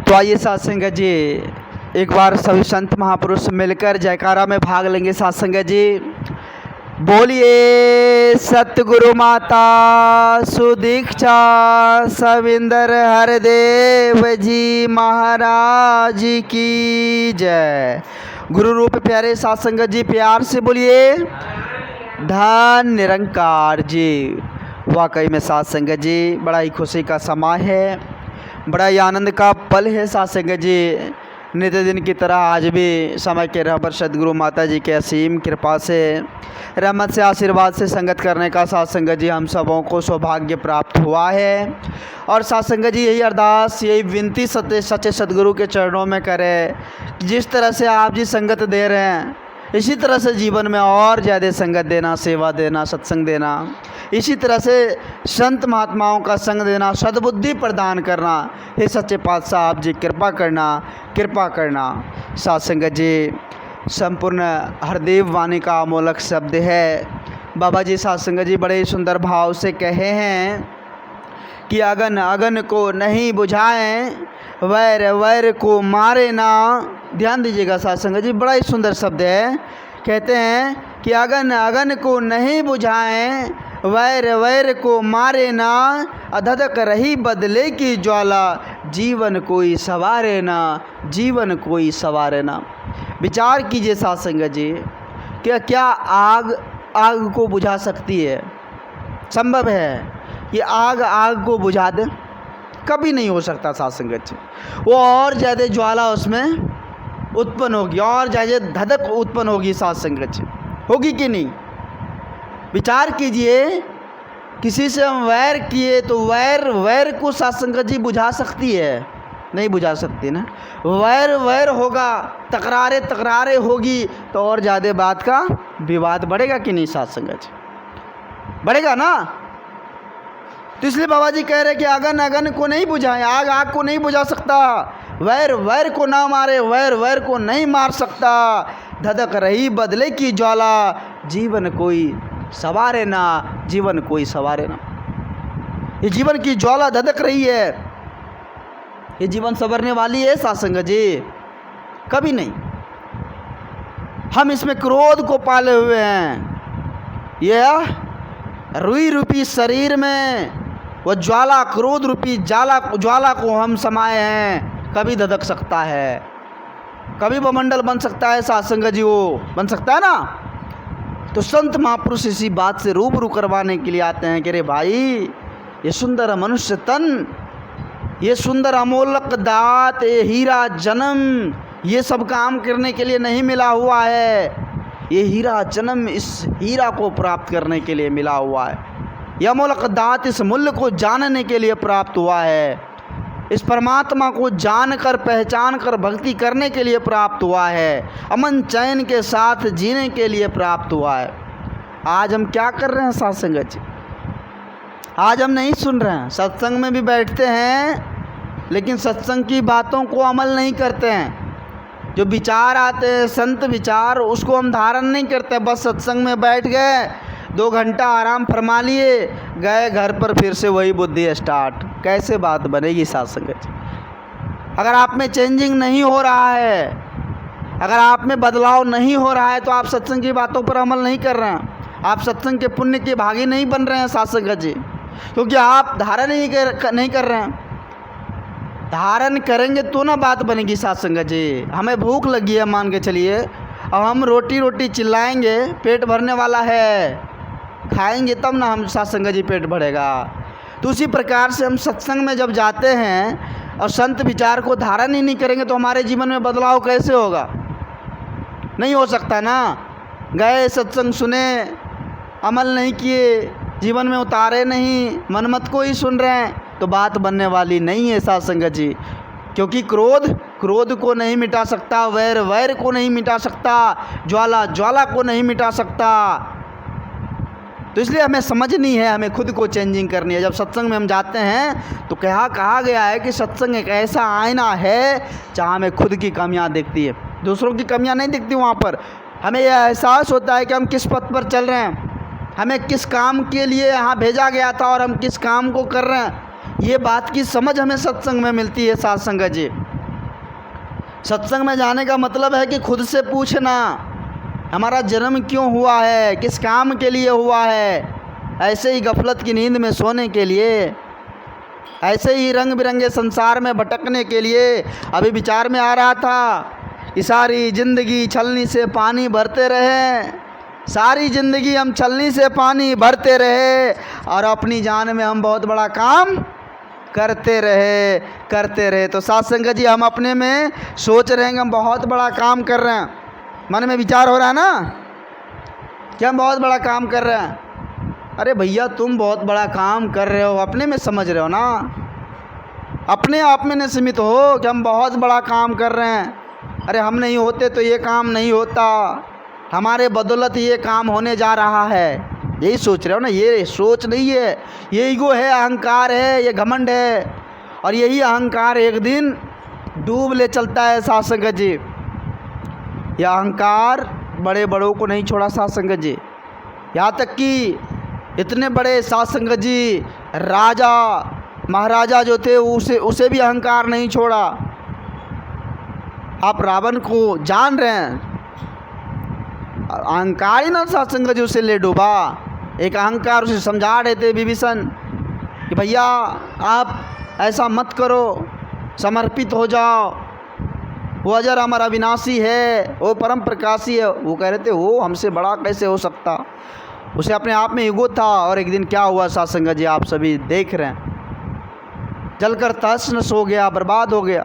तो आइए साथ संगत जी एक बार सभी संत महापुरुष मिलकर जयकारा में भाग लेंगे। साथ संगत जी बोलिए सतगुरु माता सुदीक्षा सविंदर हरदेव जी महाराज की जय। गुरु रूप प्यारे साथ संगत जी प्यार से बोलिए धन निरंकार जी। वाकई में साथ संगत जी बड़ा ही खुशी का समय है, बड़ा ही आनंद का पल है। साथ संगत जी नित्य दिन की तरह आज भी समय के रहबर सदगुरु माता जी के असीम कृपा से रहमत से आशीर्वाद से संगत करने का साथ संगत जी हम सबों को सौभाग्य प्राप्त हुआ है। और साथ संगत जी यही अरदास यही विनती सच्चे सदगुरु के चरणों में करें कि जिस तरह से आप जी संगत दे रहे हैं इसी तरह से जीवन में और ज़्यादा संगत देना, सेवा देना, सत्संग देना, इसी तरह से संत महात्माओं का संग देना, सद्बुद्धि प्रदान करना। हे सच्चे पातशाह आप जी कृपा करना। साथ संगत जी संपूर्ण हरदेव वाणी का अमोलक शब्द है। बाबा जी साथ संगत जी बड़े सुंदर भाव से कहे हैं कि अगन अगन को नहीं बुझाएं, वैर वैर को मारे ना। ध्यान दीजिएगा साथ संगत जी, बड़ा ही सुंदर शब्द है। कहते हैं कि अगन अगन को नहीं बुझाएं, वैर वैर को मारे ना। अधधक रही बदले की ज्वाला, जीवन कोई सवारे ना, जीवन कोई सवारे ना। विचार कीजिए साथ संगत जी, क्या आग आग को बुझा सकती है? संभव है कि आग को बुझा दे? कभी नहीं हो सकता साथ संगत जी। वो और ज़्यादा ज्वाला उसमें उत्पन्न होगी, और ज़्यादा धधक उत्पन्न होगी साथ संगत जी, होगी कि नहीं? विचार कीजिए, किसी से हम वैर किए तो वैर को साथ संगत जी बुझा सकती है? नहीं बुझा सकती ना। वैर होगा, तकरारें होगी तो और ज़्यादा बात का विवाद बढ़ेगा कि नहीं साथ संगत जी? बढ़ेगा ना। तो इसलिए बाबा जी कह रहे कि अगन अगन को नहीं बुझाएं, आग को नहीं बुझा सकता, वैर को ना मारे, वैर को नहीं मार सकता। धधक रही बदले की ज्वाला, जीवन कोई सवारे ना, जीवन कोई सवारे ना। ये जीवन की ज्वाला धधक रही है, ये जीवन संवरने वाली है साथ संगत जी? कभी नहीं। हम इसमें क्रोध को पाले हुए हैं। यह रुई रूपी शरीर में वो ज्वाला, क्रोध रूपी ज्वाला को हम समाये हैं। कभी धधक सकता है, कभी बमंडल बन सकता है साथ संगत जी, वो बन सकता है ना। तो संत महापुरुष इसी बात से रूबरू करवाने के लिए आते हैं कि अरे भाई, ये सुंदर मनुष्य तन, ये सुंदर अमोलक दात, ये हीरा जन्म, ये सब काम करने के लिए नहीं मिला हुआ है। ये हीरा जन्म इस हीरा को प्राप्त करने के लिए मिला हुआ है। यह अमोलक दात इस मूल्य को जानने के लिए प्राप्त हुआ है। इस परमात्मा को जानकर पहचान कर भक्ति करने के लिए प्राप्त हुआ है। अमन चैन के साथ जीने के लिए प्राप्त हुआ है। आज हम क्या कर रहे हैं साथ संगत जी? आज हम नहीं सुन रहे हैं, सत्संग में भी बैठते हैं लेकिन सत्संग की बातों को अमल नहीं करते हैं। जो विचार आते हैं संत विचार, उसको हम धारण नहीं करते। बस सत्संग में बैठ गए, 2 घंटा आराम फरमा लिए, गए घर पर, फिर से वही बुद्धि स्टार्ट। कैसे बात बनेगी साथ संगत जी? अगर आप में चेंजिंग नहीं हो रहा है, अगर आप में बदलाव नहीं हो रहा है, तो आप सत्संग की बातों पर अमल नहीं कर रहे हैं, आप सत्संग के पुण्य के भागी नहीं बन रहे हैं साथ संगत जी, क्योंकि आप धारण नहीं कर रहे हैं। धारण करेंगे तो ना बात बनेगी साथ संगत जी। हमें भूख लगी है मान के चलिए, अब हम रोटी चिल्लाएंगे, पेट भरने वाला है, खाएंगे तब ना हम साथ संगत जी पेट भरेगा। तो उसी प्रकार से हम सत्संग में जब जाते हैं और संत विचार को धारण ही नहीं करेंगे तो हमारे जीवन में बदलाव कैसे होगा? नहीं हो सकता ना। गए सत्संग सुने, अमल नहीं किए, जीवन में उतारे नहीं, मनमत को ही सुन रहे हैं, तो बात बनने वाली नहीं है साथ संगत जी। क्योंकि क्रोध को नहीं मिटा सकता, वैर को नहीं मिटा सकता, ज्वाला को नहीं मिटा सकता। तो इसलिए हमें समझनी है, हमें खुद को चेंजिंग करनी है। जब सत्संग में हम जाते हैं तो कहा गया है कि सत्संग एक ऐसा आईना है जहाँ हमें खुद की कमियाँ दिखती है, दूसरों की कमियाँ नहीं दिखती। वहाँ पर हमें यह एहसास होता है कि हम किस पथ पर चल रहे हैं, हमें किस काम के लिए यहाँ भेजा गया था और हम किस काम को कर रहे हैं। ये बात की समझ हमें सत्संग में मिलती है साथ संगत जी। सत्संग में जाने का मतलब है कि खुद से पूछना, हमारा जन्म क्यों हुआ है, किस काम के लिए हुआ है। ऐसे ही गफलत की नींद में सोने के लिए, ऐसे ही रंग बिरंगे संसार में भटकने के लिए। अभी विचार में आ रहा था कि सारी ज़िंदगी छलनी से पानी भरते रहे, सारी ज़िंदगी हम छलनी से पानी भरते रहे और अपनी जान में हम बहुत बड़ा काम करते रहे। तो साथ संगत जी, हम अपने में सोच रहे हैं कि हम बहुत बड़ा काम कर रहे हैं, मन में विचार हो रहा है ना कि हम बहुत बड़ा काम कर रहे हैं। अरे भैया, तुम बहुत बड़ा काम कर रहे हो, अपने में समझ रहे हो ना, अपने आप में नहीं सीमित हो कि हम बहुत बड़ा काम कर रहे हैं। अरे हम नहीं होते तो ये काम नहीं होता, हमारे बदौलत ये काम होने जा रहा है, यही सोच रहे हो ना। ये सोच नहीं है, ये ईगो है, अहंकार है, ये घमंड है। और यही अहंकार एक दिन डूब ले चलता है साथ संगत जी। यह अहंकार बड़े बड़ों को नहीं छोड़ा साथ संगत जी, यहाँ तक कि इतने बड़े साथ संगत जी राजा महाराजा जो थे उसे भी अहंकार नहीं छोड़ा। आप रावण को जान रहे हैं, अहंकार ही ना साथ संगत जी उसे ले डूबा। एक अहंकार उसे समझा रहे थे विभीषण कि भैया आप ऐसा मत करो, समर्पित हो जाओ, वो अजर अमर अविनाशी है, वो परम प्रकाशी है। वो कह रहे थे वो हमसे बड़ा कैसे हो सकता, उसे अपने आप में ईगो था। और एक दिन क्या हुआ साथ संगत जी, आप सभी देख रहे हैं, जलकर तहस नहस हो गया, बर्बाद हो गया।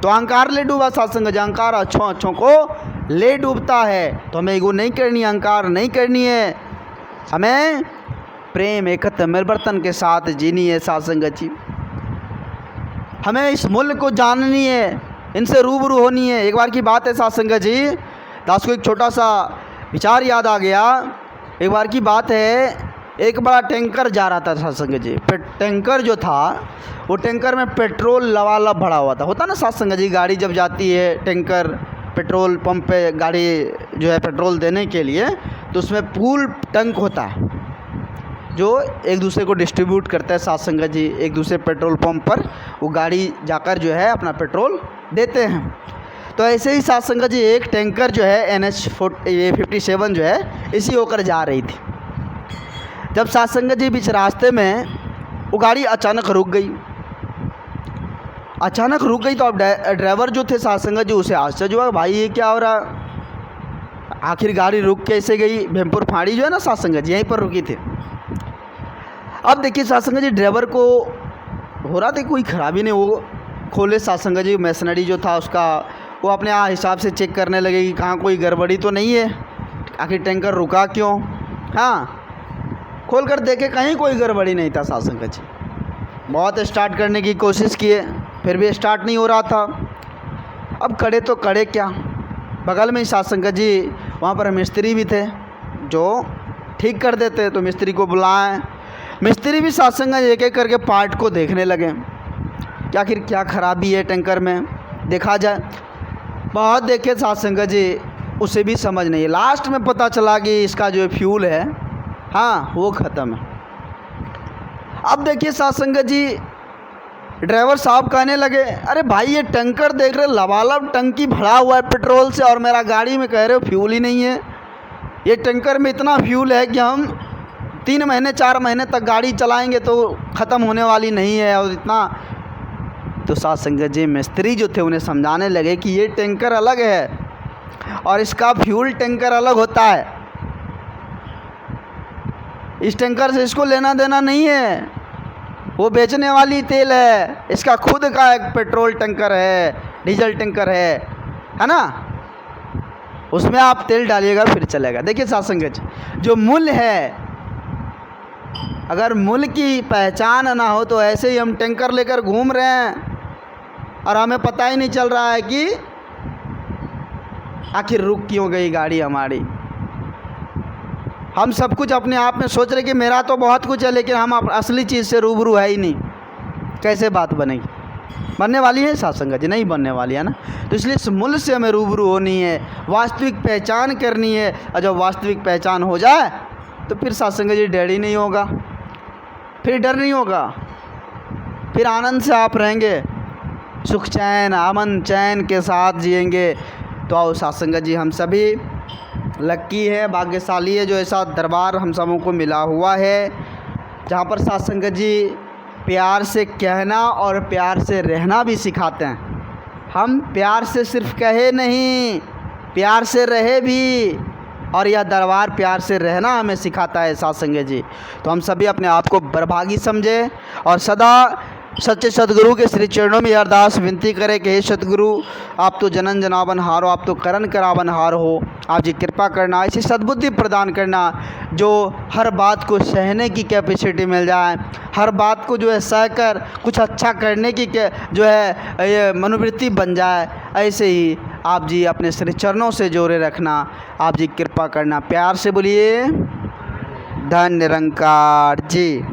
तो अहंकार ले डूबा साथ संगत जी। अहंकार अच्छों को ले डूबता है। तो हमें ईगो नहीं करनी है, अहंकार नहीं करनी है, हमें प्रेम एकत्र मिलवर्तन के साथ जीनी है साथ संगत जी। हमें इस मूल्य को जाननी है, इनसे रूबरू होनी है। एक बार की बात है साथ संगत जी, दास को एक छोटा सा विचार याद आ गया। एक बार की बात है, एक बड़ा टैंकर जा रहा था साथ संगत जी। टैंकर जो था वो टैंकर में पेट्रोल लबालब भरा हुआ था। होता ना साथ संगत जी, गाड़ी जब जाती है टैंकर पेट्रोल पंप पे गाड़ी जो है पेट्रोल देने के लिए, तो उसमें पूल टैंक होता है जो एक दूसरे को डिस्ट्रीब्यूट करता है साथ संगत जी। एक दूसरे पेट्रोल पंप पर वो गाड़ी जाकर जो है अपना पेट्रोल देते हैं। तो ऐसे ही साथ संगत जी एक टैंकर जो है NH 57 जो है इसी होकर जा रही थी। जब साथ संगत जी बीच रास्ते में वो गाड़ी अचानक रुक गई। तो अब ड्राइवर जो थे साथ संगत जी उसे आश्चर्य हुआ, भाई ये क्या हो रहा, आखिर गाड़ी रुक कैसे गई। भीमपुर फाड़ी जो है ना साथ संगत जी, यहीं पर रुकी थी। अब देखिए साथ संगत जी, ड्राइवर को हो रहा था कोई खराबी नहीं। वो खोले साथ संगत जी, मशीनरी जो था उसका वो अपने हिसाब से चेक करने लगे कि कहाँ कोई गड़बड़ी तो नहीं है, आखिर टैंकर रुका क्यों। हाँ, खोल कर देखे, कहीं कोई गड़बड़ी नहीं था साथ संगत जी। बहुत स्टार्ट करने की कोशिश किए, फिर भी स्टार्ट नहीं हो रहा था। अब करे तो करे क्या, बगल में ही साथ संगत जी वहाँ पर मिस्त्री भी थे जो ठीक कर देते, तो मिस्त्री को बुलाएं। मिस्त्री भी साथ संगत एक एक करके पार्ट को देखने लगे कि आखिर क्या खराबी है टैंकर में, देखा जाए। बहुत देखे साथ संगत जी, उसे भी समझ नहीं है। लास्ट में पता चला कि इसका जो फ्यूल है हाँ वो ख़त्म है। अब देखिए साथ संगत जी, ड्राइवर साहब कहने लगे, अरे भाई ये टैंकर देख रहे लबालब टंकी भरा हुआ है पेट्रोल से, और मेरा गाड़ी में कह रहे हो फ्यूल ही नहीं है। ये टैंकर में इतना फ्यूल है कि हम 3 महीने 4 महीने तक गाड़ी चलाएंगे तो ख़त्म होने वाली नहीं है, और इतना। तो साथ संगत जी मिस्त्री जो थे उन्हें समझाने लगे कि ये टैंकर अलग है और इसका फ्यूल टैंकर अलग होता है। इस टैंकर से इसको लेना देना नहीं है, वो बेचने वाली तेल है, इसका खुद का एक पेट्रोल टैंकर है, डीजल टैंकर है ना, उसमें आप तेल डालिएगा फिर चलेगा। देखिए साथ संगत जी, जो मूल्य है, अगर मूल्य की पहचान ना हो तो ऐसे ही हम टैंकर लेकर घूम रहे हैं और हमें पता ही नहीं चल रहा है कि आखिर रुक क्यों गई गाड़ी हमारी। हम सब कुछ अपने आप में सोच रहे कि मेरा तो बहुत कुछ है, लेकिन हम असली चीज़ से रूबरू है ही नहीं। कैसे बात बनेगी, बनने वाली है साथ संगत जी, नहीं बनने वाली है ना। तो इसलिए इस मूल्य से हमें रूबरू होनी है, वास्तविक पहचान करनी है। और जब वास्तविक पहचान हो जाए तो फिर साथ संगत जी डर ही नहीं होगा, फिर डर नहीं होगा, फिर आनंद से आप रहेंगे। सुख चैन अमन चैन के साथ जिएंगे। तो आओ साथ संगत जी, हम सभी लक्की है, भाग्यशाली है जो ऐसा दरबार हम सबों को मिला हुआ है, जहाँ पर साथ संगत जी प्यार से कहना और प्यार से रहना भी सिखाते हैं। हम प्यार से सिर्फ कहे नहीं, प्यार से रहे भी, और यह दरबार प्यार से रहना हमें सिखाता है साथ संगत जी। तो हम सभी अपने आप को बरभागी समझें और सदा सच्चे सदगुरु के श्री चरणों में अरदास विनती करें कि हे सदगुरु, आप तो जनन जनावन हारो, आप तो करण करावन हार हो। आप जी कृपा करना, ऐसी सद्बुद्धि प्रदान करना जो हर बात को सहने की कैपेसिटी मिल जाए, हर बात को जो है सहकर कुछ अच्छा करने की जो है ये मनोवृत्ति बन जाए। ऐसे ही आप जी अपने श्री चरणों से जोड़े रखना, आप जी कृपा करना। प्यार से बोलिए धन निरंकार जी।